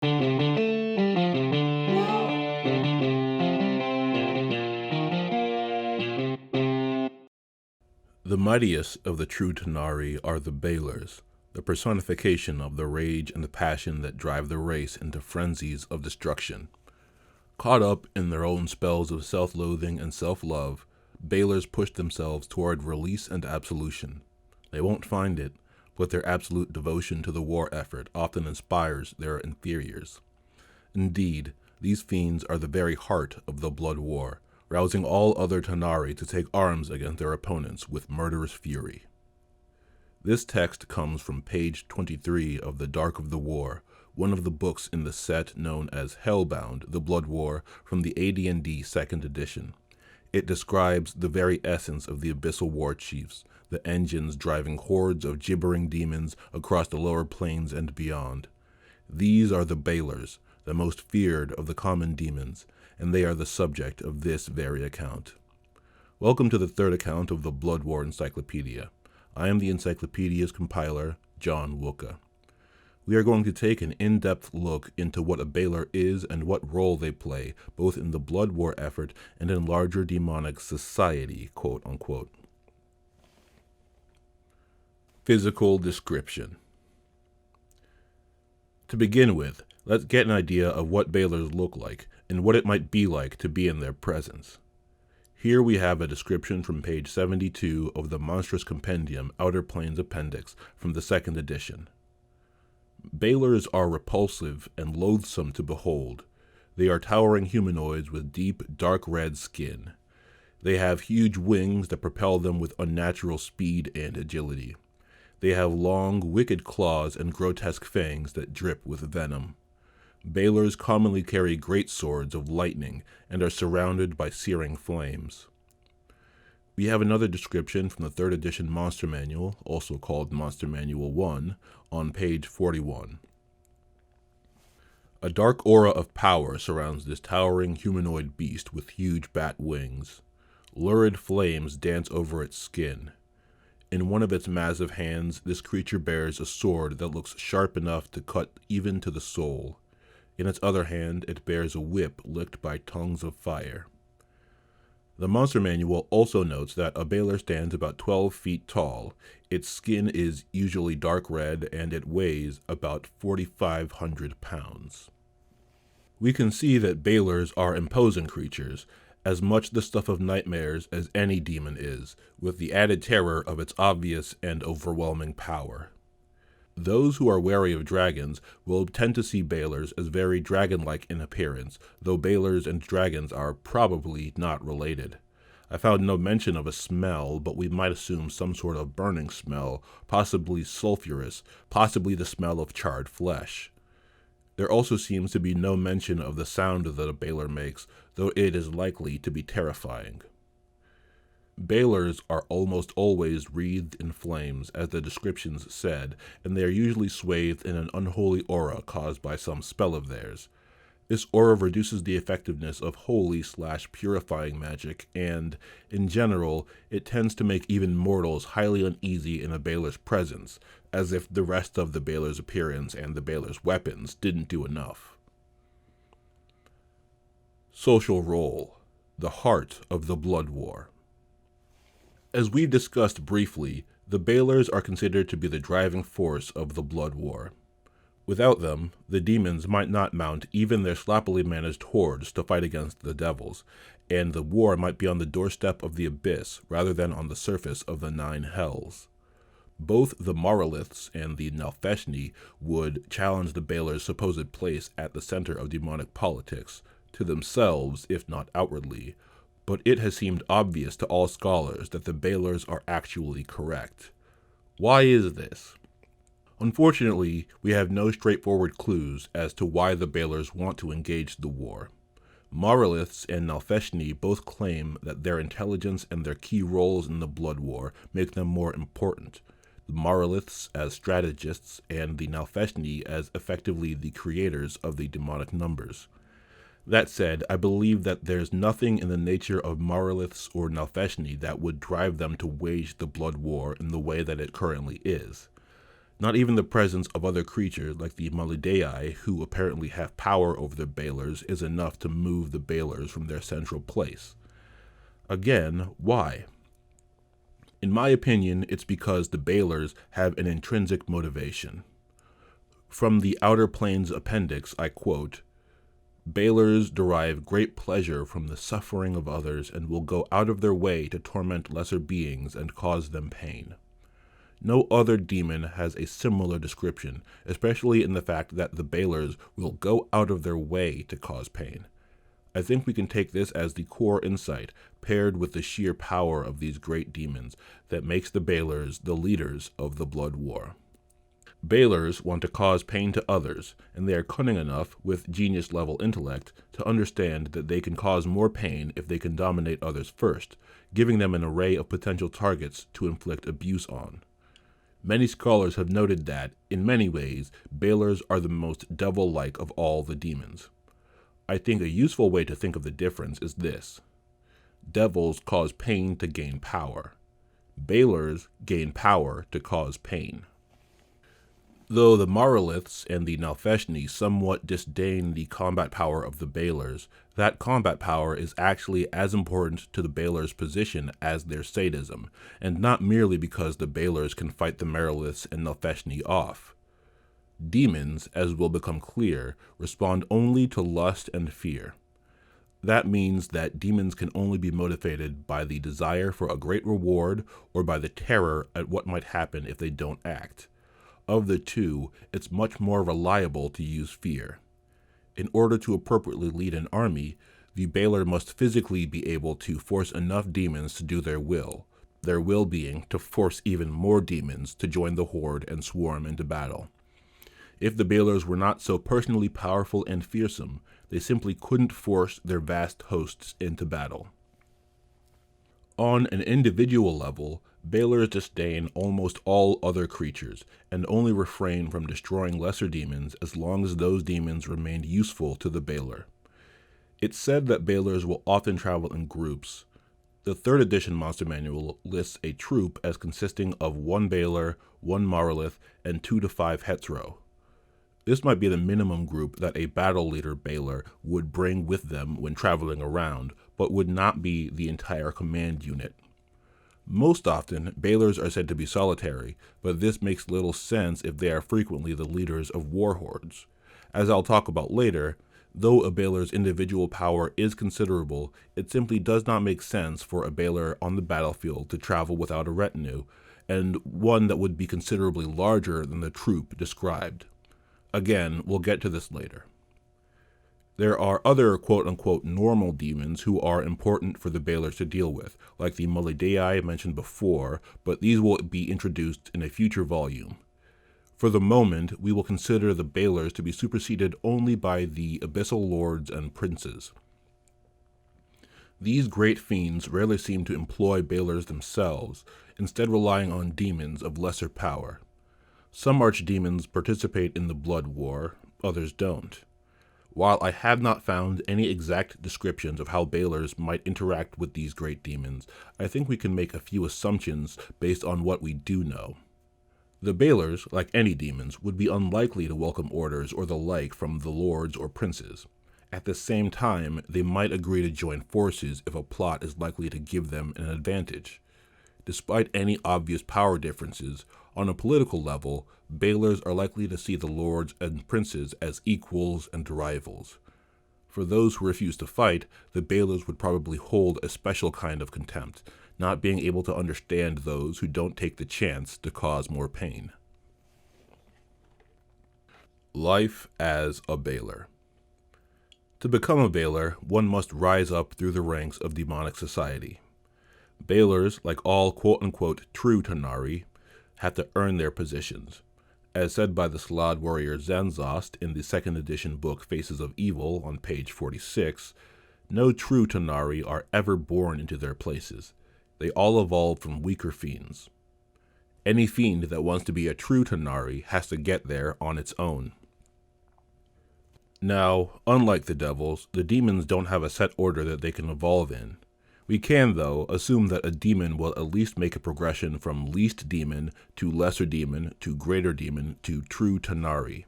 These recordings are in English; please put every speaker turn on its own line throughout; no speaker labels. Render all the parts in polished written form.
The mightiest of the true tanar'ri are the Balors, the personification of the rage and the passion that drive the race into frenzies of destruction. Caught up in their own spells of self-loathing and self-love, Balors push themselves toward release and absolution. They won't find it, but their absolute devotion to the war effort often inspires their inferiors. Indeed, these fiends are the very heart of the blood war, rousing all other tanar'ri to take arms against their opponents with murderous fury. This text comes from page 23 of The Dark of the War, one of the books in the set known as Hellbound, The Blood War, from the AD&D 2nd edition. It describes the very essence of the Abyssal War Chiefs, the engines driving hordes of gibbering demons across the lower planes and beyond. These are the Balors, the most feared of the common demons, and they are the subject of this very account. Welcome to the third account of the Blood War Encyclopedia. I am the Encyclopedia's compiler, Jon Wuka. We are going to take an in-depth look into what a Balor is and what role they play, both in the Blood War effort and in larger demonic society, quote-unquote. Physical description. To begin with, let's get an idea of what Balors look like, and what it might be like to be in their presence. Here we have a description from page 72 of the Monstrous Compendium, Outer Planes Appendix, from the 2nd edition. Balors are repulsive and loathsome to behold. They are towering humanoids with deep, dark red skin. They have huge wings that propel them with unnatural speed and agility. They have long, wicked claws and grotesque fangs that drip with venom. Balors commonly carry great swords of lightning and are surrounded by searing flames. We have another description from the 3rd edition Monster Manual, also called Monster Manual 1, on page 41. A dark aura of power surrounds this towering humanoid beast with huge bat wings. Lurid flames dance over its skin. In one of its massive hands, this creature bears a sword that looks sharp enough to cut even to the soul. In its other hand, it bears a whip licked by tongues of fire. The Monster Manual also notes that a Balor stands about 12 feet tall, its skin is usually dark red, and it weighs about 4,500 pounds. We can see that Balors are imposing creatures, as much the stuff of nightmares as any demon is, with the added terror of its obvious and overwhelming power. Those who are wary of dragons will tend to see Balors as very dragon-like in appearance, though Balors and dragons are probably not related. I found no mention of a smell, but we might assume some sort of burning smell, possibly sulfurous, possibly the smell of charred flesh. There also seems to be no mention of the sound that a Balor makes, though it is likely to be terrifying. Balors are almost always wreathed in flames, as the descriptions said, and they are usually swathed in an unholy aura caused by some spell of theirs. This aura reduces the effectiveness of holy/purifying magic, and, in general, it tends to make even mortals highly uneasy in a Balor's presence, as if the rest of the Balor's appearance and the Balor's weapons didn't do enough. Social role: the heart of the Blood War. As we've discussed briefly, the Balors are considered to be the driving force of the Blood War. Without them, the demons might not mount even their sloppily managed hordes to fight against the devils, and the war might be on the doorstep of the abyss rather than on the surface of the 9 hells. Both the Monoliths and the Nalfeshni would challenge the Balors' supposed place at the center of demonic politics, to themselves if not outwardly, but it has seemed obvious to all scholars that the Balors are actually correct. Why is this? Unfortunately, we have no straightforward clues as to why the Balors want to engage the war. Monoliths and Nalfeshni both claim that their intelligence and their key roles in the Blood War make them more important, the Monoliths as strategists and the Nalfeshni as effectively the creators of the demonic numbers. That said, I believe that there's nothing in the nature of Monoliths or Nalfeshni that would drive them to wage the Blood War in the way that it currently is. Not even the presence of other creatures like the Malidei, who apparently have power over the Balors, is enough to move the Balors from their central place. Again, why? In my opinion, it's because the Balors have an intrinsic motivation. From the Outer Planes Appendix, I quote, "Balors derive great pleasure from the suffering of others and will go out of their way to torment lesser beings and cause them pain." No other demon has a similar description, especially in the fact that the Balors will go out of their way to cause pain. I think we can take this as the core insight, paired with the sheer power of these great demons, that makes the Balors the leaders of the Blood War. Balors want to cause pain to others, and they are cunning enough, with genius-level intellect, to understand that they can cause more pain if they can dominate others first, giving them an array of potential targets to inflict abuse on. Many scholars have noted that, in many ways, Balors are the most devil-like of all the demons. I think a useful way to think of the difference is this. Devils cause pain to gain power. Balors gain power to cause pain. Though the Monoliths and the Nalfeshni somewhat disdain the combat power of the Balors, that combat power is actually as important to the Balors' position as their sadism, and not merely because the Balors can fight the Monoliths and Nalfeshni off. Demons, as will become clear, respond only to lust and fear. That means that demons can only be motivated by the desire for a great reward or by the terror at what might happen if they don't act. Of the two, it's much more reliable to use fear. In order to appropriately lead an army, the Balor must physically be able to force enough demons to do their will being to force even more demons to join the horde and swarm into battle. If the Balors were not so personally powerful and fearsome, they simply couldn't force their vast hosts into battle. On an individual level, Balors disdain almost all other creatures, and only refrain from destroying lesser demons as long as those demons remained useful to the Balor. It's said that Balors will often travel in groups. The 3rd edition Monster Manual lists a troop as consisting of 1 Balor, 1 Monolith, and 2 to 5 Hetero. This might be the minimum group that a battle leader Balor would bring with them when traveling around, but would not be the entire command unit. Most often, Balors are said to be solitary, but this makes little sense if they are frequently the leaders of warhordes. As I'll talk about later, though a Balor's individual power is considerable, it simply does not make sense for a Balor on the battlefield to travel without a retinue, and one that would be considerably larger than the troop described. Again, we'll get to this later. There are other quote-unquote normal demons who are important for the Balors to deal with, like the Malidei I mentioned before, but these will be introduced in a future volume. For the moment, we will consider the Balors to be superseded only by the Abyssal Lords and Princes. These great fiends rarely seem to employ Balors themselves, instead relying on demons of lesser power. Some archdemons participate in the Blood War, others don't. While I have not found any exact descriptions of how Balors might interact with these great demons, I think we can make a few assumptions based on what we do know. The Balors, like any demons, would be unlikely to welcome orders or the like from the lords or princes. At the same time, they might agree to join forces if a plot is likely to give them an advantage. Despite any obvious power differences, on a political level, Balors are likely to see the lords and princes as equals and rivals. For those who refuse to fight, the Balors would probably hold a special kind of contempt, not being able to understand those who don't take the chance to cause more pain. Life as a Balor. To become a Balor, one must rise up through the ranks of demonic society. Balors, like all quote-unquote true tanar'ri, have to earn their positions. As said by the Slad warrior Zanzost in the 2nd edition book Faces of Evil on page 46, no true tanar'ri are ever born into their places. They all evolve from weaker fiends. Any fiend that wants to be a true tanar'ri has to get there on its own. Now, unlike the devils, the demons don't have a set order that they can evolve in. We can, though, assume that a demon will at least make a progression from least demon to lesser demon to greater demon to true tanar'ri.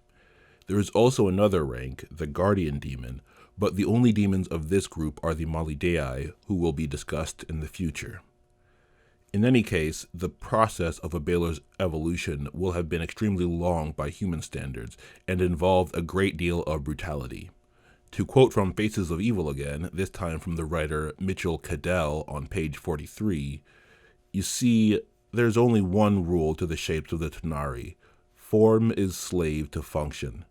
There is also another rank, the guardian demon, but the only demons of this group are the Malidei, who will be discussed in the future. In any case, the process of a Balor's evolution will have been extremely long by human standards and involved a great deal of brutality. To quote from Faces of Evil again, this time from the writer Mitchell Cadell on page 43, you see, there's only one rule to the shapes of the tanar'ri: form is slave to function.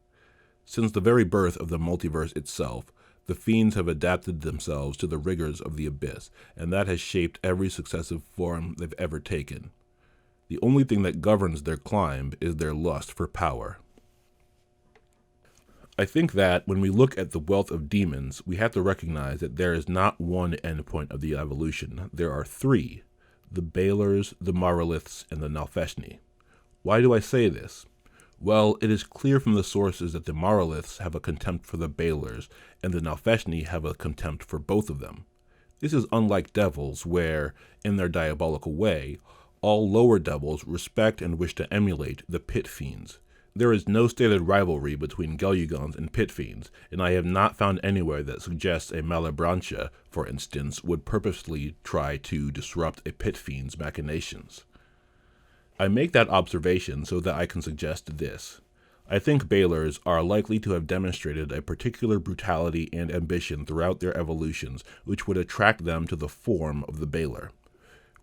Since the very birth of the multiverse itself, the fiends have adapted themselves to the rigors of the abyss, and that has shaped every successive form they've ever taken. The only thing that governs their climb is their lust for power. I think that when we look at the wealth of demons, we have to recognize that there is not one endpoint of the evolution. There are three: the Balors, the Monstrous, and the Nalfeshni. Why do I say this? Well, it is clear from the sources that the Monstrous have a contempt for the Balors, and the Nalfeshni have a contempt for both of them. This is unlike devils, where, in their diabolical way, all lower devils respect and wish to emulate the pit fiends. There is no stated rivalry between Gelugons and pit fiends, and I have not found anywhere that suggests a Malebranche, for instance, would purposely try to disrupt a pit fiend's machinations. I make that observation so that I can suggest this. I think Balors are likely to have demonstrated a particular brutality and ambition throughout their evolutions, which would attract them to the form of the Balor.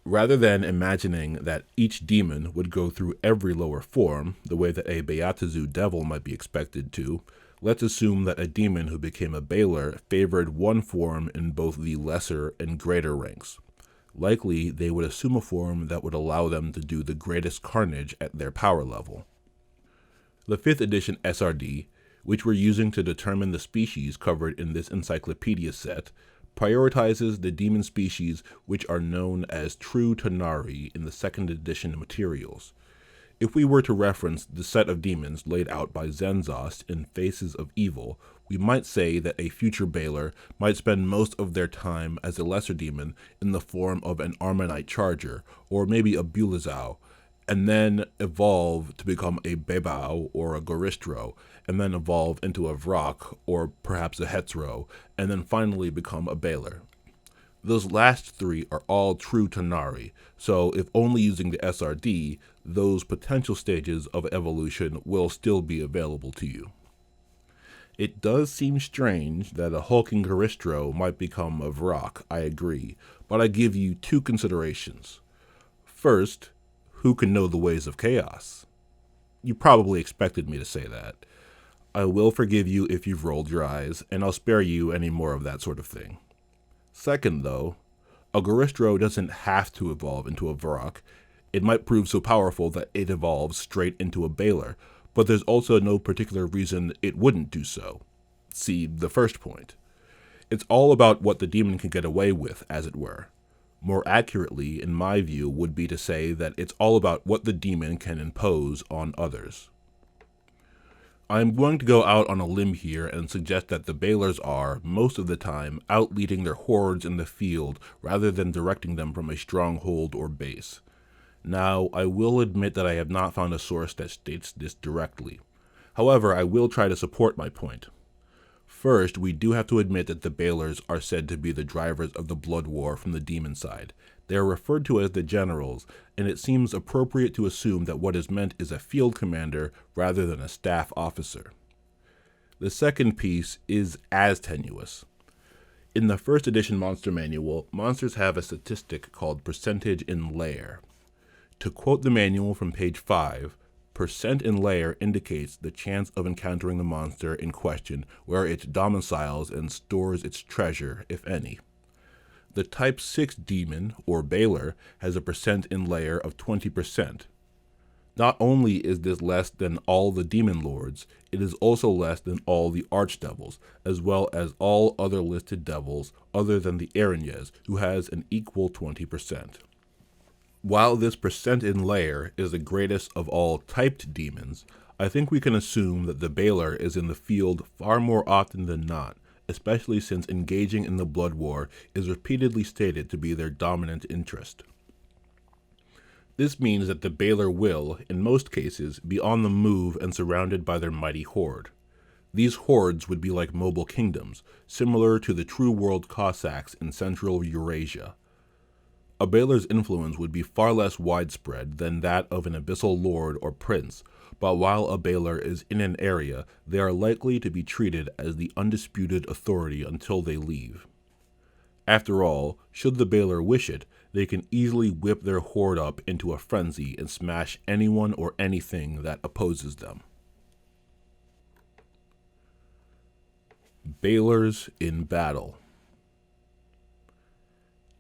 Rather than imagining that each demon would go through every lower form, the way that a Beatazu devil might be expected to, let's assume that a demon who became a Balor favored one form in both the lesser and greater ranks. Likely, they would assume a form that would allow them to do the greatest carnage at their power level. The 5th edition SRD, which we're using to determine the species covered in this Encyclopedia set, prioritizes the demon species which are known as true tanar'ri in the 2nd edition materials. If we were to reference the set of demons laid out by Zenzost in Faces of Evil, we might say that a future Balor might spend most of their time as a lesser demon in the form of an Armanite charger, or maybe a Bulezau, and then evolve to become a Bebau or a Goristro, and then evolve into a Vrak or perhaps a Hetzro, and then finally become a Balor. Those last three are all true tanar'ri, so if only using the SRD, those potential stages of evolution will still be available to you. It does seem strange that a hulking Goristro might become a Vrak, I agree, but I give you two considerations. First, who can know the ways of chaos? You probably expected me to say that. I will forgive you if you've rolled your eyes, and I'll spare you any more of that sort of thing. Second, though, a Goristro doesn't have to evolve into a Vrak. It might prove so powerful that it evolves straight into a Balor, but there's also no particular reason it wouldn't do so. See the first point. It's all about what the demon can get away with, as it were. More accurately, in my view, would be to say that it's all about what the demon can impose on others. I'm going to go out on a limb here and suggest that the Balors are, most of the time, out leading their hordes in the field rather than directing them from a stronghold or base. Now, I will admit that I have not found a source that states this directly. However, I will try to support my point. First, we do have to admit that the Balors are said to be the drivers of the blood war from the demon side. They are referred to as the generals, and it seems appropriate to assume that what is meant is a field commander rather than a staff officer. The second piece is as tenuous. In the 1st edition monster manual, monsters have a statistic called percentage in lair. To quote the manual from page 5, percent in lair indicates the chance of encountering the monster in question where it domiciles and stores its treasure, if any. The Type 6 demon, or Balor, has a percent in lair of 20%. Not only is this less than all the demon lords, it is also less than all the archdevils, as well as all other listed devils other than the Erinyes, who has an equal 20%. While this percent in lair is the greatest of all typed demons, I think we can assume that the Balor is in the field far more often than not, especially since engaging in the Blood War is repeatedly stated to be their dominant interest. This means that the Balor will, in most cases, be on the move and surrounded by their mighty horde. These hordes would be like mobile kingdoms, similar to the True World Cossacks in Central Eurasia. A Balor's influence would be far less widespread than that of an abyssal lord or prince, but while a Balor is in an area, they are likely to be treated as the undisputed authority until they leave. After all, should the Balor wish it, they can easily whip their horde up into a frenzy and smash anyone or anything that opposes them. Balors in battle.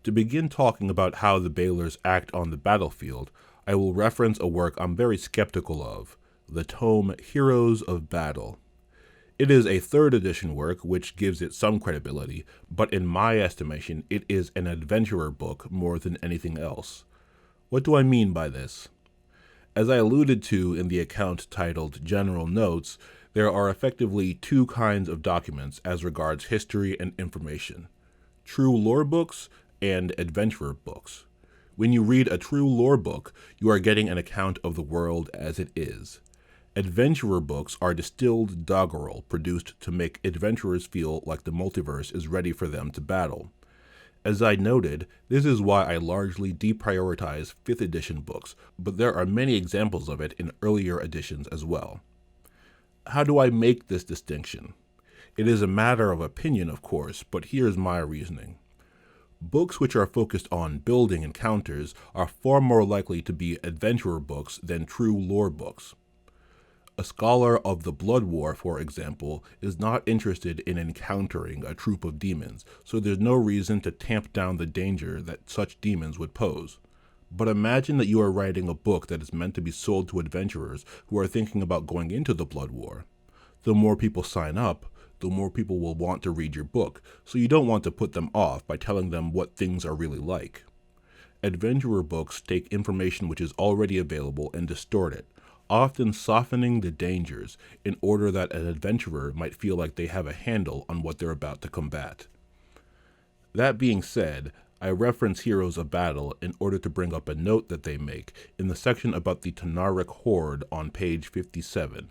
To begin talking about how the Balors act on the battlefield, I will reference a work I'm very skeptical of, the Tome Heroes of Battle. It is a 3rd edition work, which gives it some credibility, but in my estimation, it is an adventurer book more than anything else. What do I mean by this? As I alluded to in the account titled General Notes, there are effectively 2 kinds of documents as regards history and information: true lore books and adventurer books. When you read a true lore book, you are getting an account of the world as it is. Adventurer books are distilled doggerel produced to make adventurers feel like the multiverse is ready for them to battle. As I noted, this is why I largely deprioritize 5th edition books, but there are many examples of it in earlier editions as well. How do I make this distinction? It is a matter of opinion, of course, but here's my reasoning. Books which are focused on building encounters are far more likely to be adventurer books than true lore books. A scholar of the Blood War, for example, is not interested in encountering a troop of demons, so there's no reason to tamp down the danger that such demons would pose. But imagine that you are writing a book that is meant to be sold to adventurers who are thinking about going into the Blood War. The more people sign up, the more people will want to read your book, so you don't want to put them off by telling them what things are really like. Adventurer books take information which is already available and distort it, often softening the dangers in order that an adventurer might feel like they have a handle on what they're about to combat. That being said, I reference Heroes of Battle in order to bring up a note that they make in the section about the tanar'ri horde on page 57.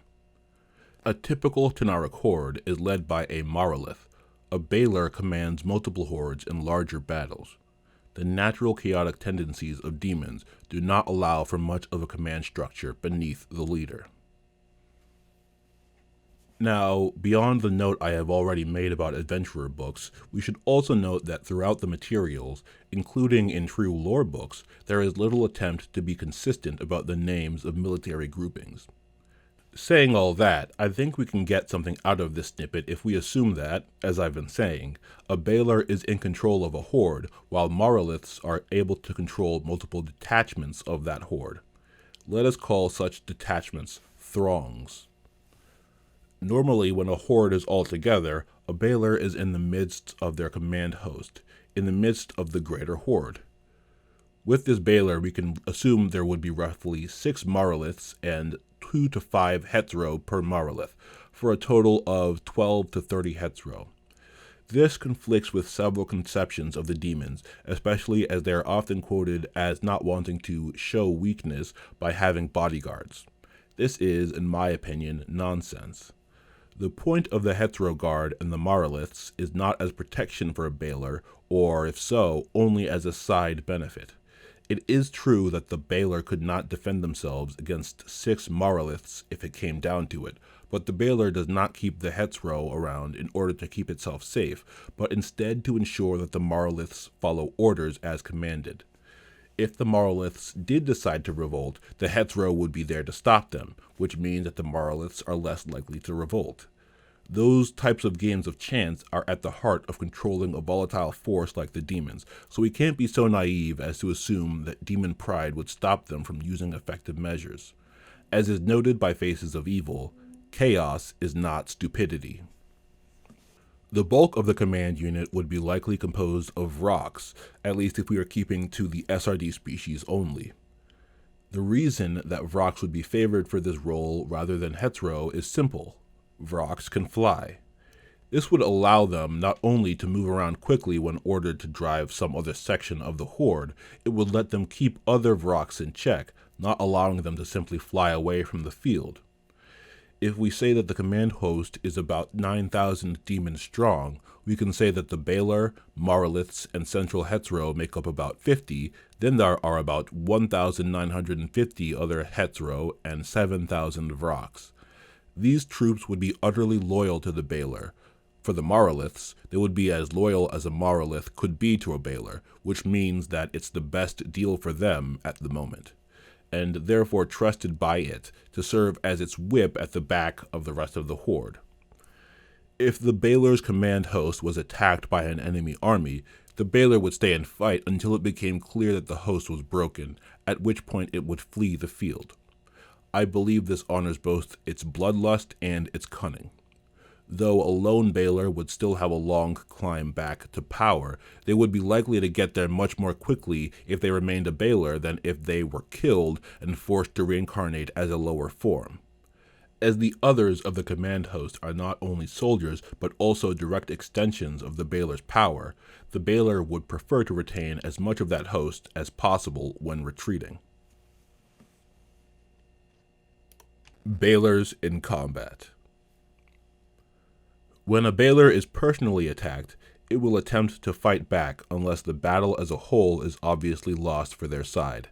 A typical tanar'ri horde is led by a monolith. A Balor commands multiple hordes in larger battles. The natural chaotic tendencies of demons do not allow for much of a command structure beneath the leader. Now, beyond the note I have already made about adventurer books, we should also note that throughout the materials, including in true lore books, there is little attempt to be consistent about the names of military groupings. Saying all that, I think we can get something out of this snippet if we assume that, as I've been saying, a Balor is in control of a horde, while monoliths are able to control multiple detachments of that horde. Let us call such detachments throngs. Normally, when a horde is all together, a Balor is in the midst of their command host, in the midst of the greater horde. With this Balor, we can assume there would be roughly 6 monoliths and 2 to 5 hetero per monolith, for a total of 12 to 30 hetero. This conflicts with several conceptions of the demons, especially as they are often quoted as not wanting to show weakness by having bodyguards. This is, in my opinion, nonsense. The point of the hetero guard and the monoliths is not as protection for a Balor, or if so, only as a side benefit. It is true that the Balor could not defend themselves against 6 monoliths if it came down to it, but the Balor does not keep the hetero around in order to keep itself safe, but instead to ensure that the monoliths follow orders as commanded. If the monoliths did decide to revolt, the hetero would be there to stop them, which means that the monoliths are less likely to revolt. Those types of games of chance are at the heart of controlling a volatile force like the demons, so we can't be so naive as to assume that demon pride would stop them from using effective measures. As is noted by Faces of Evil, chaos is not stupidity. The bulk of the command unit would be likely composed of rocks, at least if we are keeping to the SRD species only. The reason that Vrox would be favored for this role rather than hetero is simple. Vrox can fly. This would allow them not only to move around quickly when ordered to drive some other section of the horde, it would let them keep other Vroks in check, not allowing them to simply fly away from the field. If we say that the command host is about 9,000 demons strong, we can say that the Balor, Monstrous, and Central Hetero make up about 50, then there are about 1,950 other Hetero and 7,000 Vroks. These troops would be utterly loyal to the Balor. For the Monstrous, they would be as loyal as a Monstrous could be to a Balor, which means that it's the best deal for them at the moment, and therefore trusted by it to serve as its whip at the back of the rest of the horde. If the Balor's command host was attacked by an enemy army, the Balor would stay and fight until it became clear that the host was broken, at which point it would flee the field. I believe this honors both its bloodlust and its cunning. Though a lone Balor would still have a long climb back to power, they would be likely to get there much more quickly if they remained a Balor than if they were killed and forced to reincarnate as a lower form. As the others of the command host are not only soldiers but also direct extensions of the Balor's power, the Balor would prefer to retain as much of that host as possible when retreating. Balors in combat. When a Balor is personally attacked, it will attempt to fight back unless the battle as a whole is obviously lost for their side.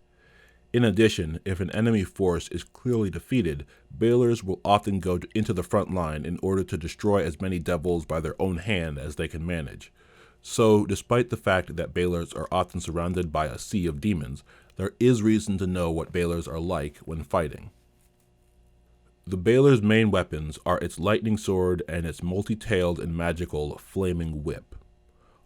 In addition, if an enemy force is clearly defeated, Balors will often go into the front line in order to destroy as many devils by their own hand as they can manage. So, despite the fact that Balors are often surrounded by a sea of demons, there is reason to know what Balors are like when fighting. The Balor's main weapons are its lightning sword and its multi-tailed and magical flaming whip.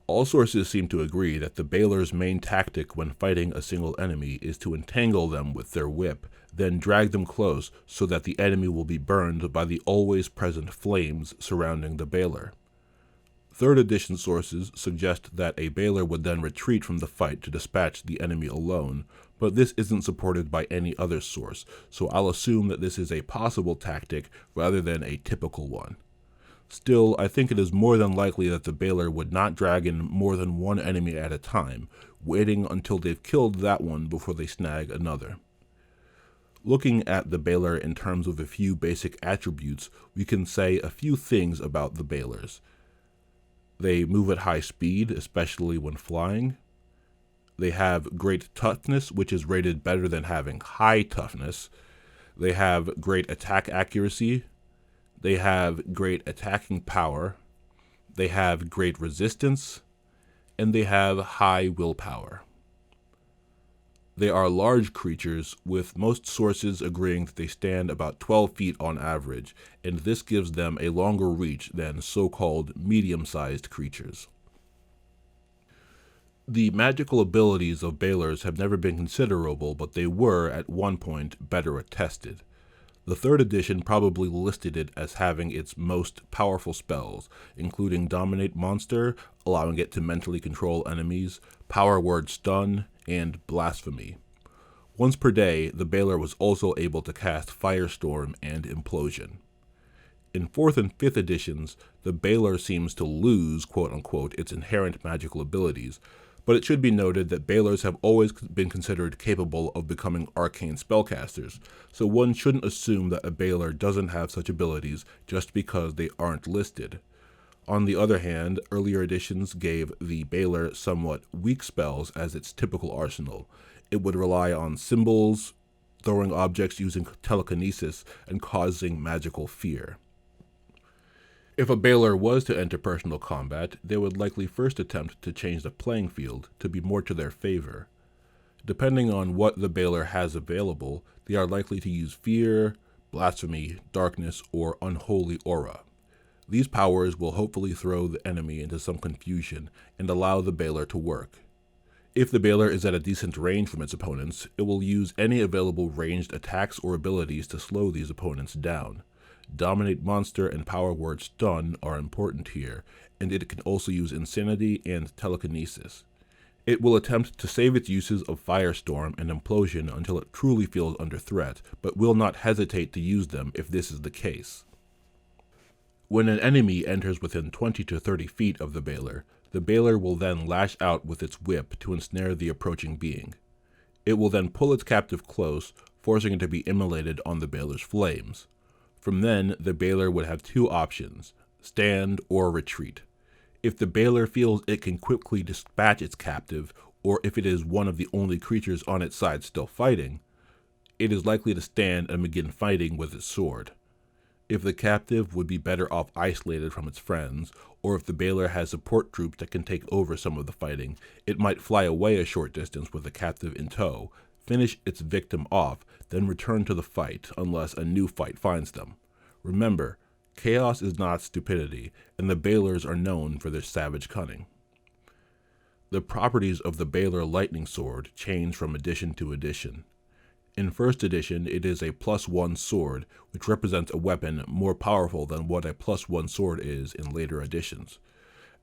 All sources seem to agree that the Balor's main tactic when fighting a single enemy is to entangle them with their whip, then drag them close so that the enemy will be burned by the always present flames surrounding the Balor. 3rd edition sources suggest that a Balor would then retreat from the fight to dispatch the enemy alone, but this isn't supported by any other source, so I'll assume that this is a possible tactic rather than a typical one. Still, I think it is more than likely that the Balor would not drag in more than one enemy at a time, waiting until they've killed that one before they snag another. Looking at the Balor in terms of a few basic attributes, we can say a few things about the Balors. They move at high speed, especially when flying. They have great toughness, which is rated better than having high toughness. They have great attack accuracy. They have great attacking power. They have great resistance. And they have high willpower. They are large creatures, with most sources agreeing that they stand about 12 feet on average, and this gives them a longer reach than so-called medium-sized creatures. The magical abilities of Balors have never been considerable, but they were, at one point, better attested. The 3rd edition probably listed it as having its most powerful spells, including Dominate Monster, allowing it to mentally control enemies, Power Word Stun, and Blasphemy. Once per day, the Balor was also able to cast Firestorm and Implosion. In 4th and 5th editions, the Balor seems to lose, quote-unquote, its inherent magical abilities, but it should be noted that Balors have always been considered capable of becoming arcane spellcasters, so one shouldn't assume that a Balor doesn't have such abilities just because they aren't listed. On the other hand, earlier editions gave the Balor somewhat weak spells as its typical arsenal. It would rely on symbols, throwing objects using telekinesis, and causing magical fear. If a Balor was to enter personal combat, they would likely first attempt to change the playing field to be more to their favor. Depending on what the Balor has available, they are likely to use fear, blasphemy, darkness, or unholy aura. These powers will hopefully throw the enemy into some confusion and allow the Balor to work. If the Balor is at a decent range from its opponents, it will use any available ranged attacks or abilities to slow these opponents down. Dominate Monster and Power Word Stun are important here, and it can also use Insanity and Telekinesis. It will attempt to save its uses of Firestorm and Implosion until it truly feels under threat, but will not hesitate to use them if this is the case. When an enemy enters within 20 to 30 feet of the Balor will then lash out with its whip to ensnare the approaching being. It will then pull its captive close, forcing it to be immolated on the Balor's flames. From then, the Balor would have two options, stand or retreat. If the Balor feels it can quickly dispatch its captive, or if it is one of the only creatures on its side still fighting, it is likely to stand and begin fighting with its sword. If the captive would be better off isolated from its friends, or if the Balor has support troops that can take over some of the fighting, it might fly away a short distance with the captive in tow, finish its victim off, then return to the fight unless a new fight finds them. Remember, chaos is not stupidity, and the Balors are known for their savage cunning. The properties of the Balor lightning sword change from edition to edition. In first edition, it is a +1 sword, which represents a weapon more powerful than what a +1 sword is in later editions.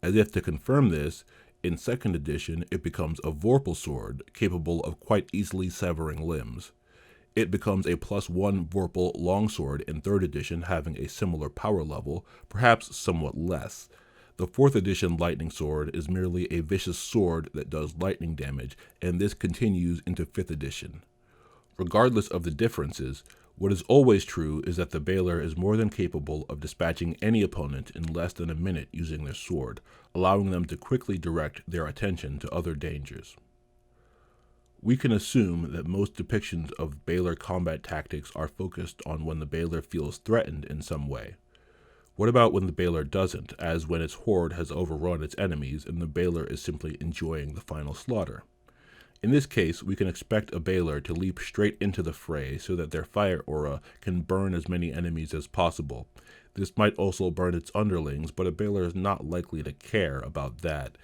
As if to confirm this, in second edition, it becomes a vorpal sword, capable of quite easily severing limbs. It becomes a +1 vorpal longsword in third edition, having a similar power level, perhaps somewhat less. The fourth edition lightning sword is merely a vicious sword that does lightning damage, and this continues into fifth edition. Regardless of the differences, what is always true is that the Balor is more than capable of dispatching any opponent in less than a minute using their sword, allowing them to quickly direct their attention to other dangers. We can assume that most depictions of Balor combat tactics are focused on when the Balor feels threatened in some way. What about when the Balor doesn't, as when its horde has overrun its enemies and the Balor is simply enjoying the final slaughter? In this case, we can expect a Balor to leap straight into the fray so that their fire aura can burn as many enemies as possible. This might also burn its underlings, but a Balor is not likely to care about that.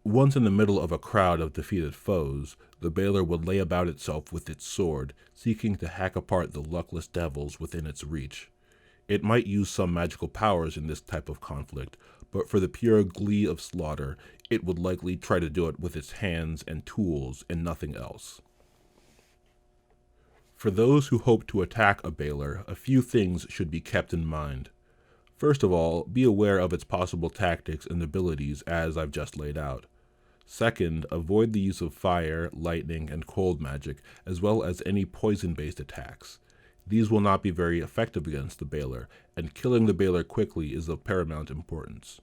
Once in the middle of a crowd of defeated foes, the Balor would lay about itself with its sword, seeking to hack apart the luckless devils within its reach. It might use some magical powers in this type of conflict, but for the pure glee of slaughter, it would likely try to do it with its hands and tools and nothing else. For those who hope to attack a Balor, a few things should be kept in mind. First of all, be aware of its possible tactics and abilities as I've just laid out. Second, avoid the use of fire, lightning, and cold magic, as well as any poison-based attacks. These will not be very effective against the Balor, and killing the Balor quickly is of paramount importance.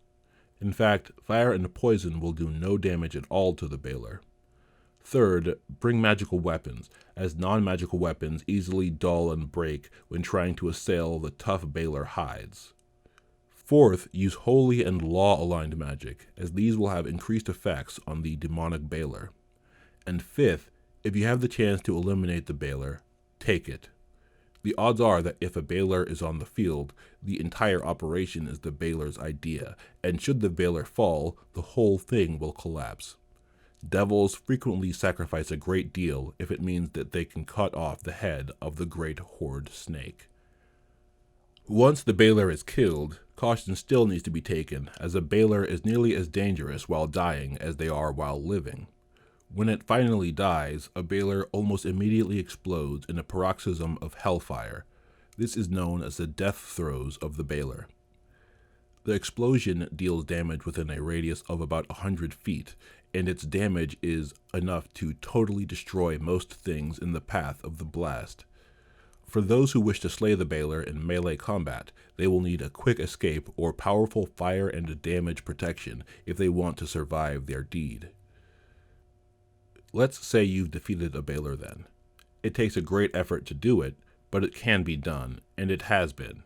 In fact, fire and poison will do no damage at all to the Balor. Third, bring magical weapons, as non-magical weapons easily dull and break when trying to assail the tough Balor hides. Fourth, use holy and law-aligned magic, as these will have increased effects on the demonic Balor. And fifth, if you have the chance to eliminate the Balor, take it. The odds are that if a Balor is on the field, the entire operation is the Balor's idea, and should the Balor fall, the whole thing will collapse. Devils frequently sacrifice a great deal if it means that they can cut off the head of the great horde snake. Once the Balor is killed, caution still needs to be taken, as a Balor is nearly as dangerous while dying as they are while living. When it finally dies, a Balor almost immediately explodes in a paroxysm of hellfire. This is known as the death throes of the Balor. The explosion deals damage within a radius of about 100 feet, and its damage is enough to totally destroy most things in the path of the blast. For those who wish to slay the Balor in melee combat, they will need a quick escape or powerful fire and damage protection if they want to survive their deed. Let's say you've defeated a Balor then. It takes a great effort to do it, but it can be done, and it has been.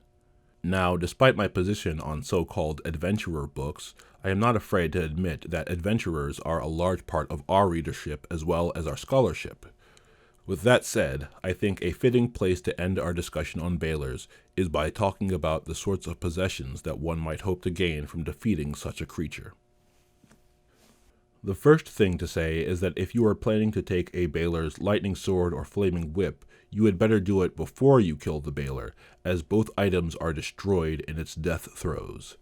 Now, despite my position on so-called adventurer books, I am not afraid to admit that adventurers are a large part of our readership as well as our scholarship. With that said, I think a fitting place to end our discussion on Balors is by talking about the sorts of possessions that one might hope to gain from defeating such a creature. The first thing to say is that if you are planning to take a Balor's lightning sword or flaming whip, you had better do it before you kill the Balor, as both items are destroyed in its death throes.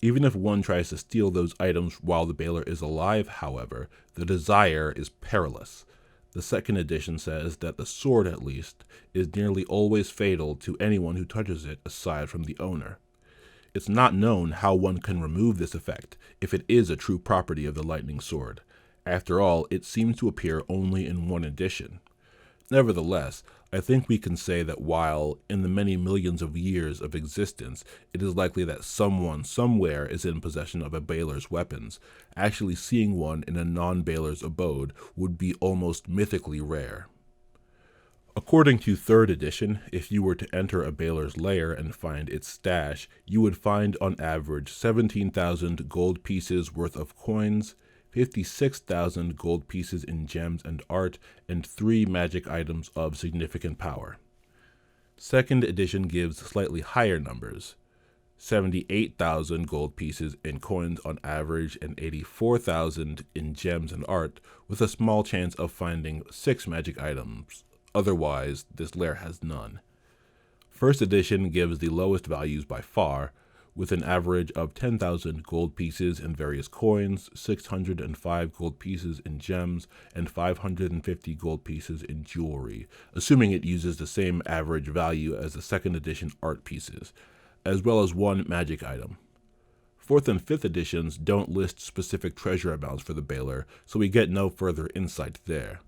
Even if one tries to steal those items while the Balor is alive, however, the desire is perilous. The second edition says that the sword, at least, is nearly always fatal to anyone who touches it aside from the owner. It's not known how one can remove this effect, if it is a true property of the lightning sword. After all, it seems to appear only in one edition. Nevertheless, I think we can say that while, in the many millions of years of existence, it is likely that someone somewhere is in possession of a Balor's weapons, actually seeing one in a non-Balor's abode would be almost mythically rare. According to 3rd edition, if you were to enter a Balor's lair and find its stash, you would find on average 17,000 gold pieces worth of coins, 56,000 gold pieces in gems and art, and 3 magic items of significant power. 2nd edition gives slightly higher numbers, 78,000 gold pieces in coins on average and 84,000 in gems and art, with a small chance of finding 6 magic items. Otherwise, this lair has none. 1st edition gives the lowest values by far, with an average of 10,000 gold pieces in various coins, 605 gold pieces in gems, and 550 gold pieces in jewelry, assuming it uses the same average value as the 2nd edition art pieces, as well as 1 magic item. 4th and 5th editions don't list specific treasure amounts for the Balor, so we get no further insight there.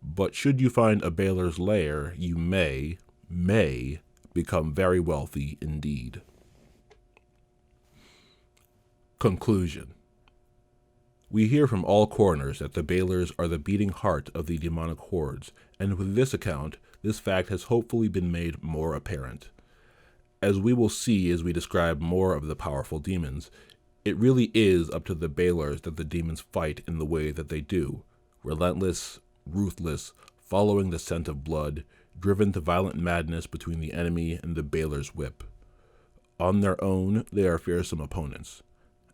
But should you find a Balor's lair, you may become very wealthy indeed. Conclusion. We hear from all corners that the Balors are the beating heart of the demonic hordes, and with this account, this fact has hopefully been made more apparent. As we will see as we describe more of the powerful demons, it really is up to the Balors that the demons fight in the way that they do, relentless, ruthless, following the scent of blood, driven to violent madness between the enemy and the Balor's whip. On their own, they are fearsome opponents.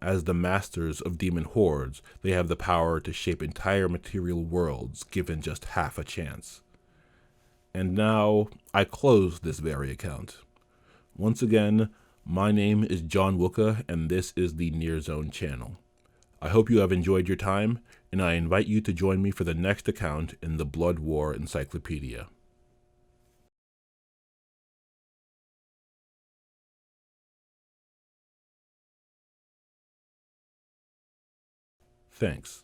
As the masters of demon hordes, they have the power to shape entire material worlds given just half a chance. And now, I close this very account. Once again, my name is Jon Wuka, and this is the Near Zone channel. I hope you have enjoyed your time, and I invite you to join me for the next account in the Blood War Encyclopedia. Thanks.